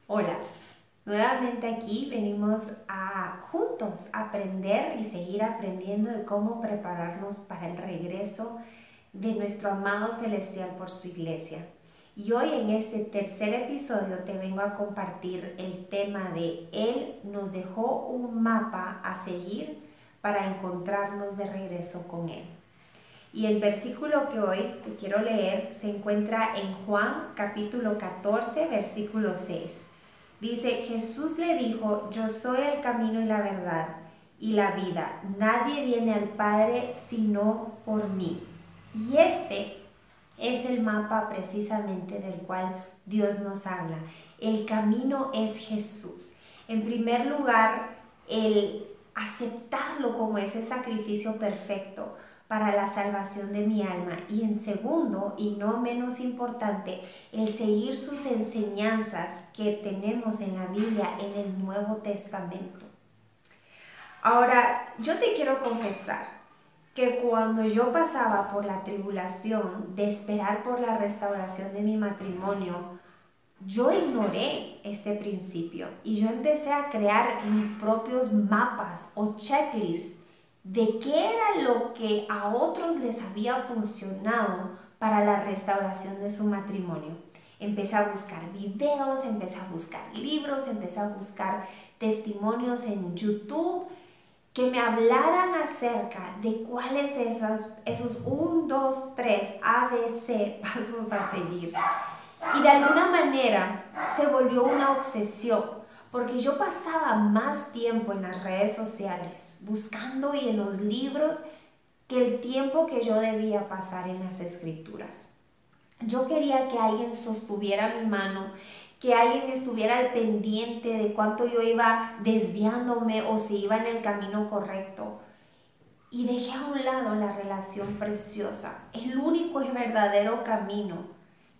Hola, nuevamente aquí venimos a juntos aprender y seguir aprendiendo de cómo prepararnos para el regreso de nuestro amado celestial por su iglesia. Y hoy en este tercer episodio te vengo a compartir el tema de Él nos dejó un mapa a seguir para encontrarnos de regreso con Él. Y el versículo que hoy te quiero leer se encuentra en Juan capítulo 14, versículo 6. Dice, Jesús le dijo, yo soy el camino y la verdad y la vida. Nadie viene al Padre sino por mí. Y este es el mapa precisamente del cual Dios nos habla. El camino es Jesús. En primer lugar, el aceptarlo como ese sacrificio perfecto para la salvación de mi alma, y en segundo y no menos importante, el seguir sus enseñanzas que tenemos en la Biblia, en el Nuevo Testamento. Ahora, yo te quiero confesar que cuando yo pasaba por la tribulación de esperar por la restauración de mi matrimonio, yo ignoré este principio y yo empecé a crear mis propios mapas o checklists de qué era lo que a otros les había funcionado para la restauración de su matrimonio. Empecé a buscar videos, empecé a buscar libros, empecé a buscar testimonios en YouTube que me hablaran acerca de cuáles esos 1, 2, 3 ABC pasos a seguir. Y de alguna manera se volvió una obsesión, porque yo pasaba más tiempo en las redes sociales, buscando y en los libros, que el tiempo que yo debía pasar en las escrituras. Yo quería que alguien sostuviera mi mano, que alguien estuviera al pendiente de cuánto yo iba desviándome o si iba en el camino correcto. Y dejé a un lado la relación preciosa, el único y verdadero camino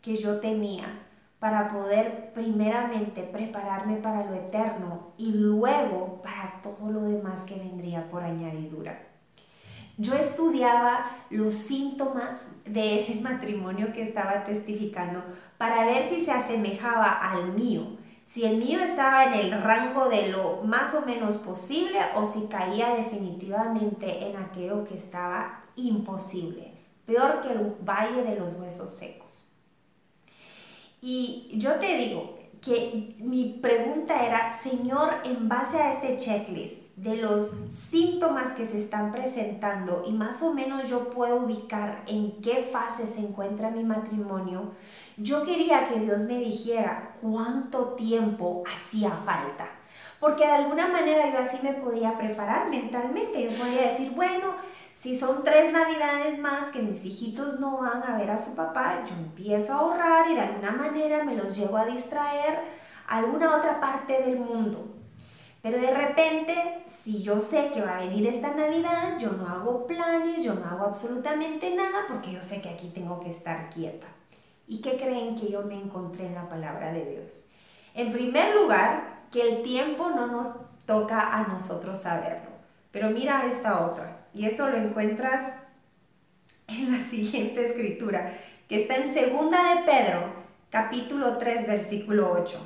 que yo tenía para poder primeramente prepararme para lo eterno y luego para todo lo demás que vendría por añadidura. Yo estudiaba los síntomas de ese matrimonio que estaba testificando para ver si se asemejaba al mío, si el mío estaba en el rango de lo más o menos posible o si caía definitivamente en aquello que estaba imposible, peor que el valle de los huesos secos. Y yo te digo que mi pregunta era, Señor, en base a este checklist de los síntomas que se están presentando y más o menos yo puedo ubicar en qué fase se encuentra mi matrimonio, yo quería que Dios me dijera cuánto tiempo hacía falta. Porque de alguna manera yo así me podía preparar mentalmente. Yo podía decir, bueno, si son 3 navidades más que mis hijitos no van a ver a su papá, yo empiezo a ahorrar y de alguna manera me los llevo a distraer a alguna otra parte del mundo. Pero de repente, si yo sé que va a venir esta Navidad, yo no hago planes, yo no hago absolutamente nada porque yo sé que aquí tengo que estar quieta. ¿Y qué creen que yo me encontré en la palabra de Dios? En primer lugar, que el tiempo no nos toca a nosotros saberlo. Pero mira esta otra. Y esto lo encuentras en la siguiente escritura, que está en segunda de Pedro, capítulo 3, versículo 8.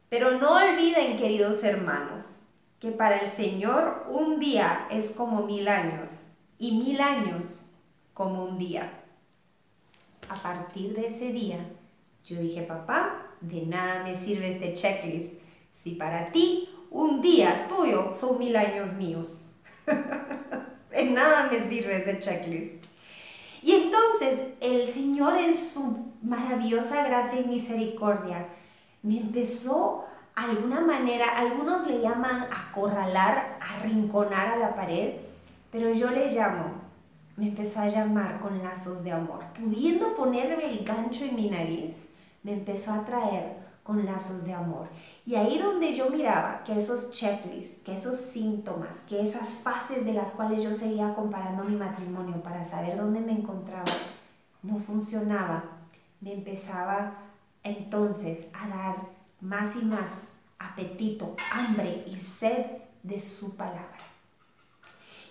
Pero no olviden, queridos hermanos, que para el Señor un día es como 1000 años y 1000 años como un día. A partir de ese día, yo dije, papá, de nada me sirve este checklist si para ti un día tuyo son 1000 años míos. De nada me sirve este checklist. Y entonces el Señor en su maravillosa gracia y misericordia me empezó de alguna manera, algunos le llaman acorralar, arrinconar a la pared, pero yo le llamo, me empezó a llamar con lazos de amor. Pudiendo ponerme el gancho en mi nariz, me empezó a traer con lazos de amor. Y ahí donde yo miraba que esos checklists, que esos síntomas, que esas fases de las cuales yo seguía comparando mi matrimonio para saber dónde me encontraba, no funcionaba, me empezaba entonces a dar más y más apetito, hambre y sed de su palabra.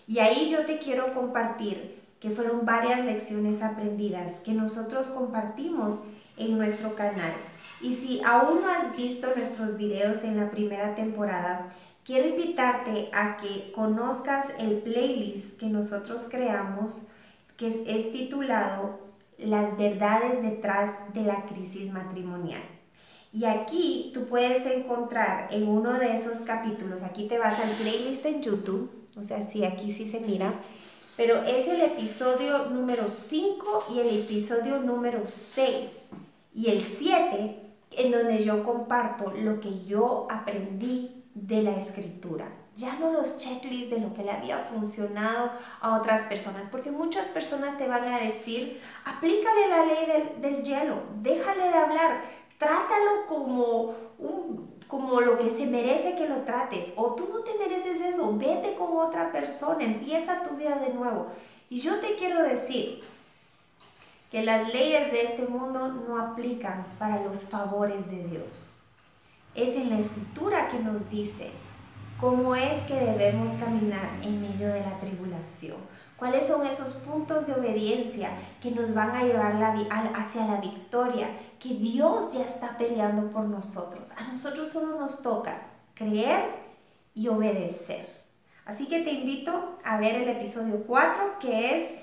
Y ahí yo te quiero compartir que fueron varias lecciones aprendidas que nosotros compartimos en nuestro canal. Y si aún no has visto nuestros videos en la primera temporada, quiero invitarte a que conozcas el playlist que nosotros creamos, que es titulado Las verdades detrás de la crisis matrimonial. Y aquí tú puedes encontrar en uno de esos capítulos, aquí te vas al playlist en YouTube, o sea, sí, aquí sí se mira, pero es el episodio número 5 y el episodio número 6 y el 7, en donde yo comparto lo que yo aprendí de la escritura. Ya no los checklists de lo que le había funcionado a otras personas, porque muchas personas te van a decir, aplícale la ley del hielo, déjale de hablar, trátalo como lo que se merece que lo trates, o tú no te mereces eso, vete con otra persona, empieza tu vida de nuevo. Y yo te quiero decir que las leyes de este mundo no aplican para los favores de Dios. Es en la escritura que nos dice cómo es que debemos caminar en medio de la tribulación. ¿Cuáles son esos puntos de obediencia que nos van a llevar hacia la victoria? Que Dios ya está peleando por nosotros. A nosotros solo nos toca creer y obedecer. Así que te invito a ver el episodio 4, que es...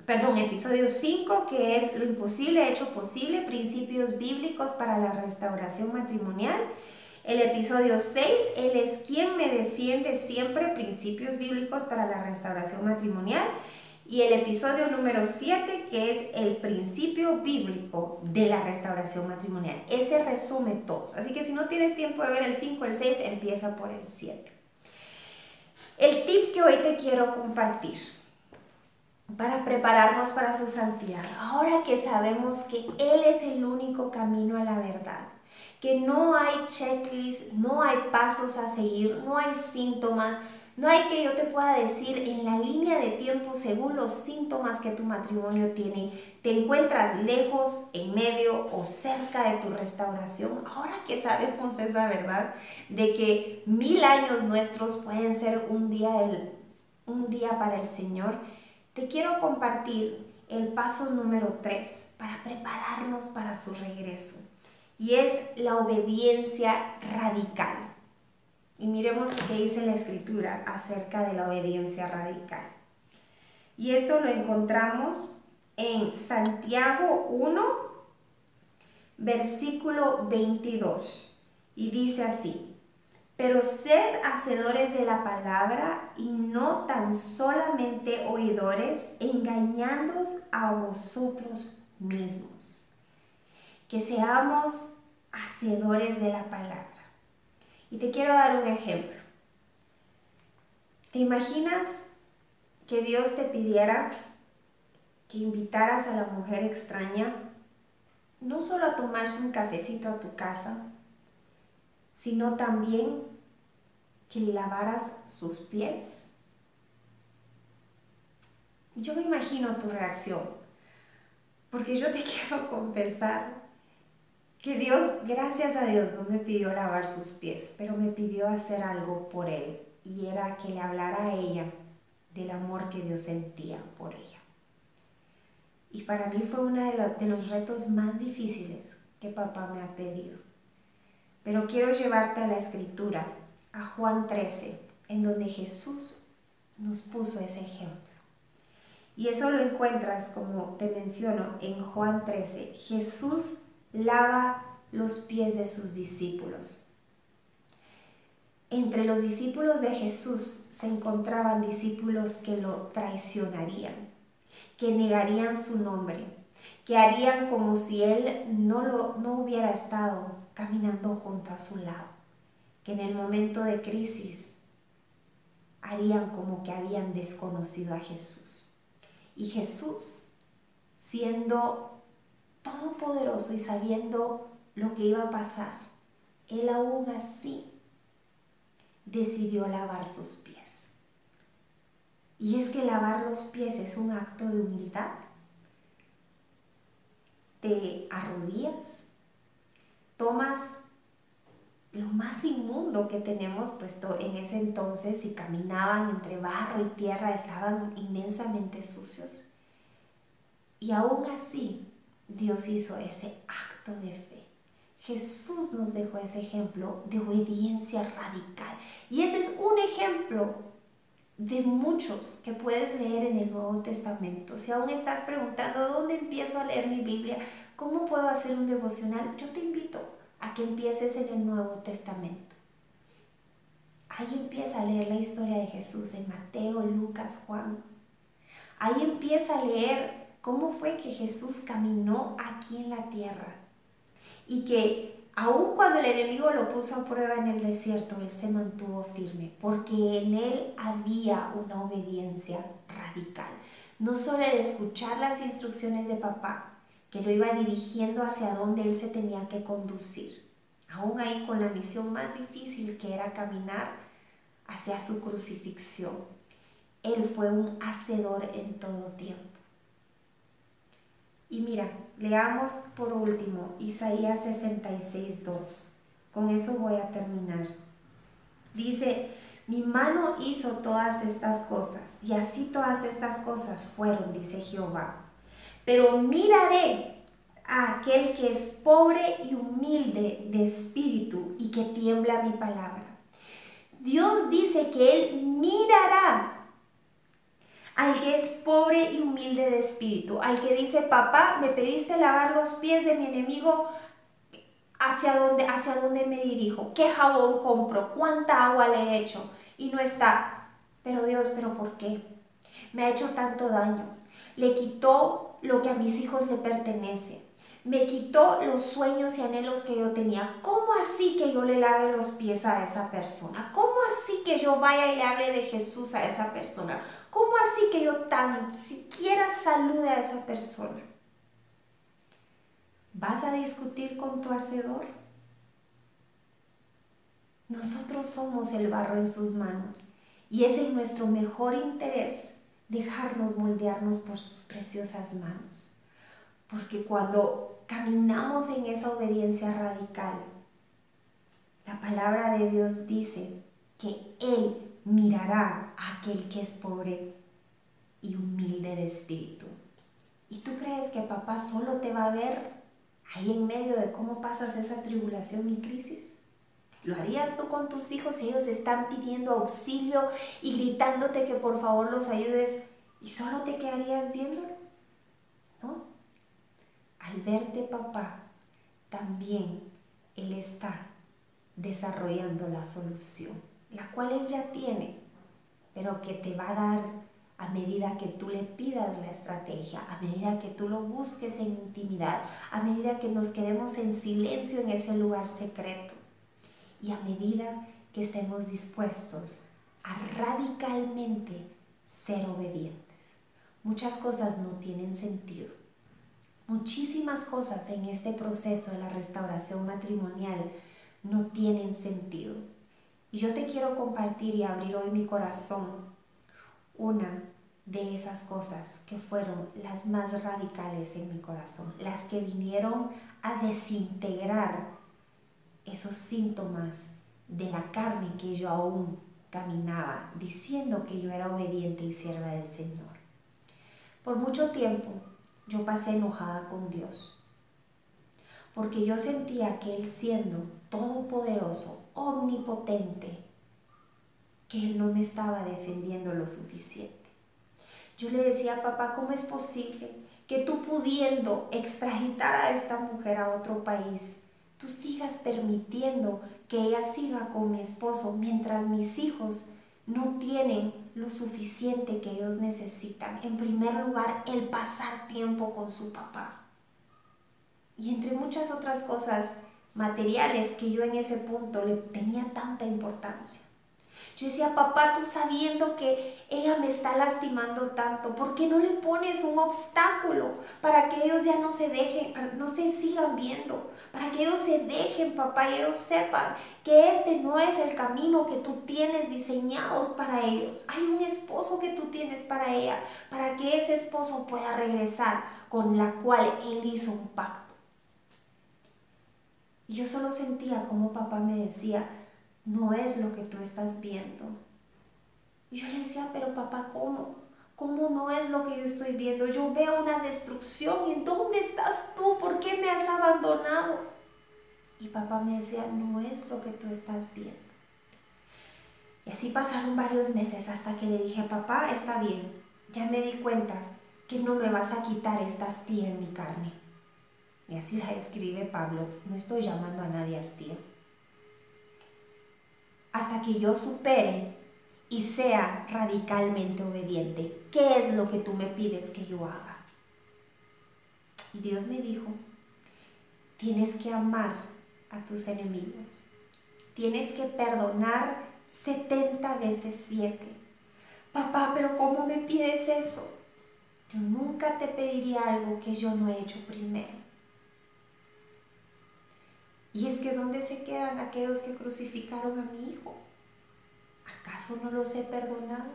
episodio 5, que es Lo imposible hecho posible, principios bíblicos para la restauración matrimonial. El episodio 6, Él es quien me defiende siempre, principios bíblicos para la restauración matrimonial. Y el episodio número 7, que es el principio bíblico de la restauración matrimonial. Ese resume todos. Así que si no tienes tiempo de ver el 5 o el 6, empieza por el 7. El tip que hoy te quiero compartir para prepararnos para su santidad, ahora que sabemos que Él es el único camino a la verdad, que no hay checklist, no hay pasos a seguir, no hay síntomas, no hay que yo te pueda decir en la línea de tiempo según los síntomas que tu matrimonio tiene, te encuentras lejos, en medio o cerca de tu restauración. Ahora que sabemos esa verdad de que 1000 años nuestros pueden ser un día para el Señor, te quiero compartir el paso número 3 para prepararnos para su regreso, y es la obediencia radical. Y miremos qué dice la escritura acerca de la obediencia radical. Y esto lo encontramos en Santiago 1, versículo 22. Y dice así: pero sed hacedores de la palabra y no tan solamente oidores, engañándoos a vosotros mismos. Que seamos hacedores de la palabra. Y te quiero dar un ejemplo. ¿Te imaginas que Dios te pidiera que invitaras a la mujer extraña no solo a tomarse un cafecito a tu casa, sino también que le lavaras sus pies? Yo me imagino tu reacción, porque yo te quiero confesar que Dios, gracias a Dios, no me pidió lavar sus pies, pero me pidió hacer algo por Él, y era que le hablara a ella del amor que Dios sentía por ella. Y para mí fue uno de los retos más difíciles que papá me ha pedido. Pero quiero llevarte a la escritura, a Juan 13, en donde Jesús nos puso ese ejemplo. Y eso lo encuentras, como te menciono, en Juan 13. Jesús lava los pies de sus discípulos. Entre los discípulos de Jesús se encontraban discípulos que lo traicionarían, que negarían su nombre, que harían como si Él no hubiera estado caminando junto a su lado, que en el momento de crisis harían como que habían desconocido a Jesús. Y Jesús, siendo todopoderoso y sabiendo lo que iba a pasar, Él aún así decidió lavar sus pies. Y es que lavar los pies es un acto de humildad. Te arrodillas, tomas lo más inmundo que tenemos, puesto en ese entonces, si caminaban entre barro y tierra, estaban inmensamente sucios. Y aún así, Dios hizo ese acto acto de fe. Jesús nos dejó ese ejemplo de obediencia radical. Y ese es un ejemplo de muchos que puedes leer en el Nuevo Testamento. Si aún estás preguntando dónde empiezo a leer mi Biblia, cómo puedo hacer un devocional, yo te invito a que empieces en el Nuevo Testamento. Ahí empieza a leer la historia de Jesús en Mateo, Lucas, Juan. Ahí empieza a leer cómo fue que Jesús caminó aquí en la tierra y que aun cuando el enemigo lo puso a prueba en el desierto, él se mantuvo firme porque en él había una obediencia radical. No solo el escuchar las instrucciones de papá, que lo iba dirigiendo hacia donde él se tenía que conducir, aún ahí con la misión más difícil que era caminar hacia su crucifixión. Él fue un hacedor en todo tiempo. Y mira, leamos por último Isaías 66:2. Con eso voy a terminar. Dice: mi mano hizo todas estas cosas, y así todas estas cosas fueron, dice Jehová. Pero miraré a aquel que es pobre y humilde de espíritu y que tiembla mi palabra. Dios dice que Él mirará al que es pobre y humilde de espíritu, al que dice: papá, me pediste lavar los pies de mi enemigo, ¿hacia dónde me dirijo? ¿Qué jabón compro? ¿Cuánta agua le he hecho? Y no está: pero Dios, ¿pero por qué? Me ha hecho tanto daño. Le quitó lo que a mis hijos le pertenece. Me quitó los sueños y anhelos que yo tenía. ¿Cómo así que yo le lave los pies a esa persona? ¿Cómo así que yo vaya y le hable de Jesús a esa persona? ¿Cómo así que yo tan siquiera salude a esa persona? ¿Vas a discutir con tu hacedor? Nosotros somos el barro en sus manos y es en nuestro mejor interés dejarnos moldearnos por sus preciosas manos. Porque cuando caminamos en esa obediencia radical, la palabra de Dios dice que Él mirará a aquel que es pobre y humilde de espíritu. ¿Y tú crees que papá solo te va a ver ahí en medio de cómo pasas esa tribulación y crisis? ¿Lo harías tú con tus hijos si ellos están pidiendo auxilio y gritándote que por favor los ayudes y solo te quedarías viéndolo? ¿No? Al verte papá, también Él está desarrollando la solución, la cual Él ya tiene, pero que te va a dar a medida que tú le pidas la estrategia, a medida que tú lo busques en intimidad, a medida que nos quedemos en silencio en ese lugar secreto y a medida que estemos dispuestos a radicalmente ser obedientes. Muchas cosas no tienen sentido. Muchísimas cosas en este proceso de la restauración matrimonial no tienen sentido. Y yo te quiero compartir y abrir hoy mi corazón una de esas cosas que fueron las más radicales en mi corazón, las que vinieron a desintegrar esos síntomas de la carne que yo aún caminaba, diciendo que yo era obediente y sierva del Señor. Por mucho tiempo yo pasé enojada con Dios, porque yo sentía que Él, siendo todopoderoso, omnipotente, que Él no me estaba defendiendo lo suficiente. Yo le decía: papá, ¿cómo es posible que tú, pudiendo extraditar a esta mujer a otro país, tú sigas permitiendo que ella siga con mi esposo mientras mis hijos no tienen lo suficiente que ellos necesitan? En primer lugar, el pasar tiempo con su papá. Y entre muchas otras cosas materiales que yo en ese punto le tenía tanta importancia. Yo decía: papá, tú sabiendo que ella me está lastimando tanto, ¿por qué no le pones un obstáculo para que ellos ya no se dejen, no se sigan viendo? Para que ellos se dejen, papá, y ellos sepan que este no es el camino que tú tienes diseñado para ellos. Hay un esposo que tú tienes para ella, para que ese esposo pueda regresar, con la cual él hizo un pacto. Y yo solo sentía como papá me decía: no es lo que tú estás viendo. Y yo le decía: pero papá, ¿cómo? ¿Cómo no es lo que yo estoy viendo? Yo veo una destrucción. ¿En dónde estás tú? ¿Por qué me has abandonado? Y papá me decía, no es lo que tú estás viendo. Y así pasaron varios meses hasta que le dije, papá, está bien, ya me di cuenta que no me vas a quitar esta astilla en mi carne. Y así la escribe Pablo, no estoy llamando a nadie astilla. Hasta que yo supere y sea radicalmente obediente. ¿Qué es lo que tú me pides que yo haga? Y Dios me dijo, tienes que amar a tus enemigos. Tienes que perdonar 70 veces 7. Papá, pero ¿cómo me pides eso? Yo nunca te pediría algo que yo no he hecho primero. Y es que ¿dónde se quedan aquellos que crucificaron a mi hijo? ¿Acaso no los he perdonado?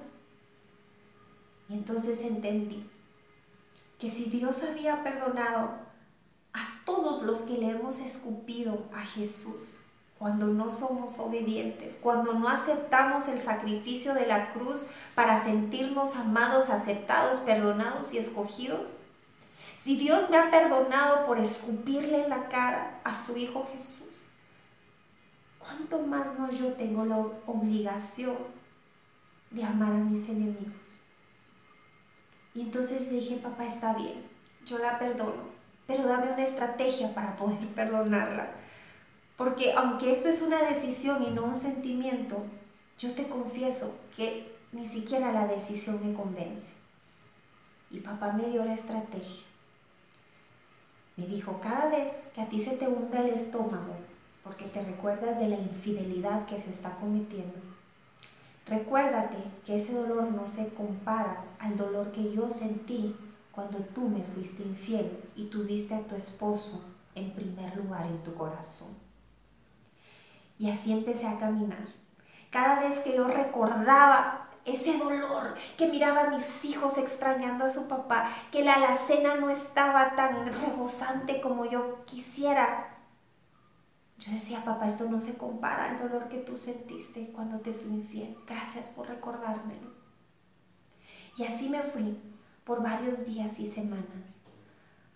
Y entonces entendí que si Dios había perdonado a todos los que le hemos escupido a Jesús, cuando no somos obedientes, cuando no aceptamos el sacrificio de la cruz para sentirnos amados, aceptados, perdonados y escogidos, si Dios me ha perdonado por escupirle en la cara a su Hijo Jesús, ¿cuánto más no yo tengo la obligación de amar a mis enemigos? Y entonces dije, papá, está bien, yo la perdono, pero dame una estrategia para poder perdonarla. Porque aunque esto es una decisión y no un sentimiento, yo te confieso que ni siquiera la decisión me convence. Y papá me dio la estrategia. Me dijo, cada vez que a ti se te hunda el estómago, porque te recuerdas de la infidelidad que se está cometiendo, recuérdate que ese dolor no se compara al dolor que yo sentí cuando tú me fuiste infiel y tuviste a tu esposo en primer lugar en tu corazón. Y así empecé a caminar. Cada vez que yo recordaba ese dolor, que miraba a mis hijos extrañando a su papá, que la alacena no estaba tan rebosante como yo quisiera, yo decía, papá, esto no se compara al dolor que tú sentiste cuando te fui infiel. Gracias por recordármelo. Y así me fui por varios días y semanas,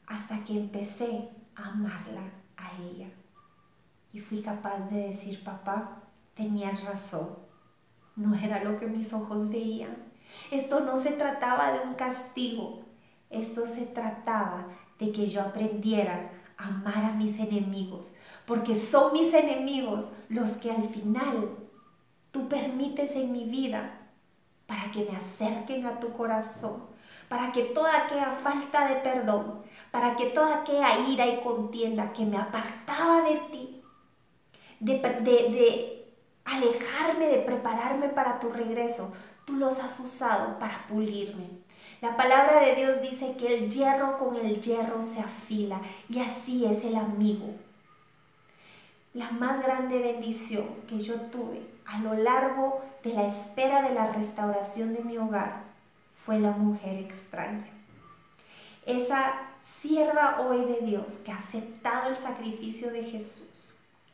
hasta que empecé a amarla a ella. Y fui capaz de decir, papá, tenías razón, no era lo que mis ojos veían. Esto no se trataba de un castigo, esto se trataba de que yo aprendiera a amar a mis enemigos, porque son mis enemigos los que al final tú permites en mi vida para que me acerquen a tu corazón, para que toda aquella falta de perdón, para que toda aquella ira y contienda que me apartaba de ti, de alejarme, de prepararme para tu regreso, tú los has usado para pulirme. La palabra de Dios dice que el hierro con el hierro se afila, y así es el amigo. La más grande bendición que yo tuve a lo largo de la espera de la restauración de mi hogar fue la mujer extraña. Esa sierva hoy de Dios que ha aceptado el sacrificio de Jesús,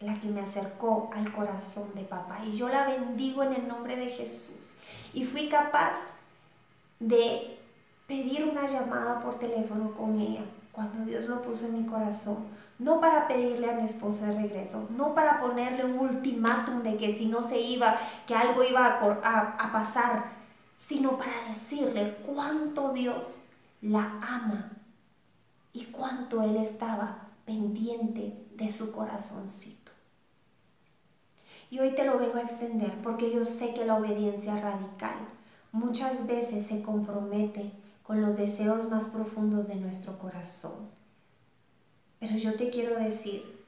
la que me acercó al corazón de papá, y yo la bendigo en el nombre de Jesús. Y fui capaz de pedir una llamada por teléfono con ella cuando Dios lo puso en mi corazón, no para pedirle a mi esposo de regreso, no para ponerle un ultimátum de que si no se iba, que algo iba a pasar, sino para decirle cuánto Dios la ama y cuánto Él estaba pendiente de su corazoncito. Y hoy te lo vengo a extender porque yo sé que la obediencia radical muchas veces se compromete con los deseos más profundos de nuestro corazón. Pero yo te quiero decir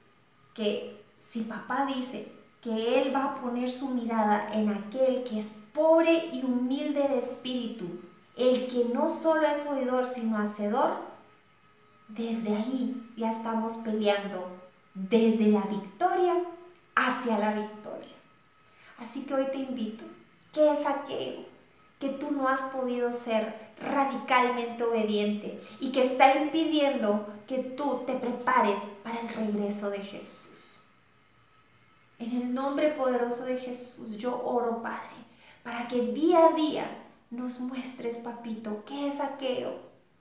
que si papá dice que Él va a poner su mirada en aquel que es pobre y humilde de espíritu, el que no solo es oidor sino hacedor, desde ahí ya estamos peleando desde la victoria hacia la victoria. Así que hoy te invito, ¿qué es aquello que tú no has podido ser radicalmente obediente y que está impidiendo que tú te prepares para el regreso de Jesús? En el nombre poderoso de Jesús yo oro, Padre, para que día a día nos muestres, papito, qué es aquello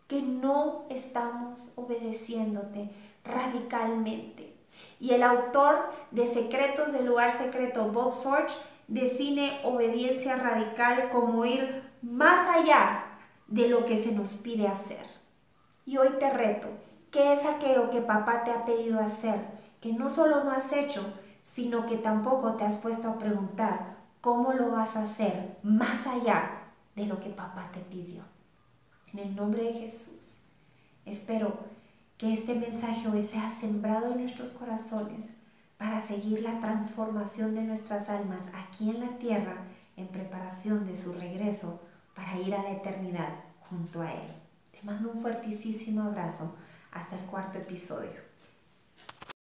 que no estamos obedeciéndote radicalmente. Y el autor de Secretos del Lugar Secreto, Bob Sorge, define obediencia radical como ir más allá de lo que se nos pide hacer. Y hoy te reto, ¿qué es aquello que papá te ha pedido hacer, que no solo no has hecho, sino que tampoco te has puesto a preguntar cómo lo vas a hacer más allá de lo que papá te pidió? En el nombre de Jesús, espero que este mensaje hoy sea sembrado en nuestros corazones para seguir la transformación de nuestras almas aquí en la tierra en preparación de su regreso para ir a la eternidad junto a Él. Te mando un fuertísimo abrazo. Hasta el cuarto episodio.